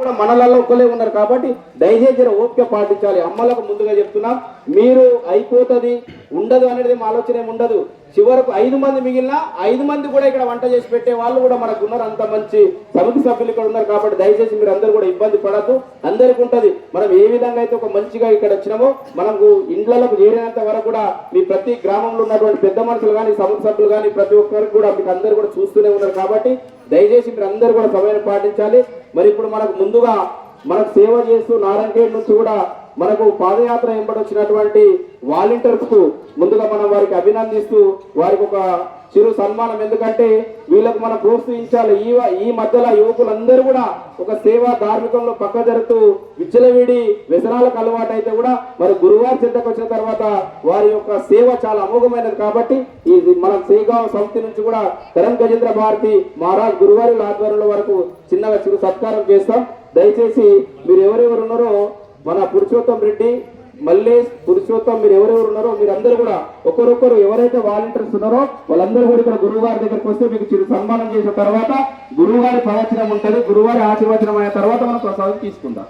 కూడా మనలలో ఒక్కలే ఉన్నారు కాబట్టి దయచేసి ఓపిక పాటించాలి. అమ్మలకు ముందుగా చెప్తున్నాం, మీరు అయిపోతుంది ఉండదు అనేది ఆలోచన ఏమి ఉండదు. చివరకు 5 మంది మిగిలిన 5 మంది కూడా ఇక్కడ వంట చేసి పెట్టే వాళ్ళు కూడా మనకు ఉన్నారు. అంత మంచి సమితి సభ్యులు ఇక్కడ ఉన్నారు కాబట్టి దయచేసి మీరు అందరూ కూడా ఇబ్బంది పడద్దు. అందరికి ఉంటుంది. మనం ఏ విధంగా అయితే ఒక మంచిగా ఇక్కడ వచ్చినామో మనకు ఇండ్లకు చేరినంత వరకు కూడా మీ ప్రతి గ్రామంలో ఉన్నటువంటి పెద్ద మనుషులు కానీ సమితి సభ్యులు కానీ ప్రతి ఒక్కరికి కూడా మీకు అందరూ కూడా చూస్తూనే ఉన్నారు కాబట్టి దయచేసి మీరు అందరూ కూడా సమయాన్ని పాటించాలి. మరి ఇప్పుడు మనకు ముందుగా మనకు సేవ చేస్తూ నారాయణఖేడ్ నుంచి కూడా మనకు పాదయాత్ర ఎంబడొచ్చినటువంటి వాలంటీర్స్ కు ముందుగా మనం వారికి అభినందిస్తూ వారికి ఒక చిరు సన్మానం. ఎందుకంటే వీళ్ళకు మనం ప్రోత్సహించాలి. ఈ మధ్యలో యువకులందరూ కూడా ఒక సేవా ధార్మికంలో పక్క జరుగుతూ విచ్చలవిడి వ్యసనాలకు అలవాటు అయితే కూడా మరి గురువారి చెంతకు వచ్చిన తర్వాత వారి యొక్క సేవ చాలా అమోఘమైనది. కాబట్టి ఈ మన సేగావ్ సంస్థ నుంచి కూడా కరణ్ గజేంద్ర భారతి మహారాజ్ గురువారి ఆధ్వర్యంలో వరకు చిన్నగా చిరు సత్కారం చేస్తాం. దయచేసి మీరు ఎవరెవరు ఉన్నారో మన పురుషోత్తం రెడ్డి, మల్లేష్, పురుషోత్తం మీరు ఎవరెవరు ఉన్నారో మీరందరూ కూడా ఒకరొకరు ఎవరైతే వాలంటీర్స్ ఉన్నారో వాళ్ళందరూ కూడా ఇక్కడ గురువుగారి దగ్గరికి వస్తే మీకు చిరు సన్మానం చేసిన తర్వాత గురువుగారి ప్రవచనం ఉంటుంది. గురువుగారి ఆశీర్వచనం అయిన తర్వాత మనం ప్రసాదం తీసుకుందాం.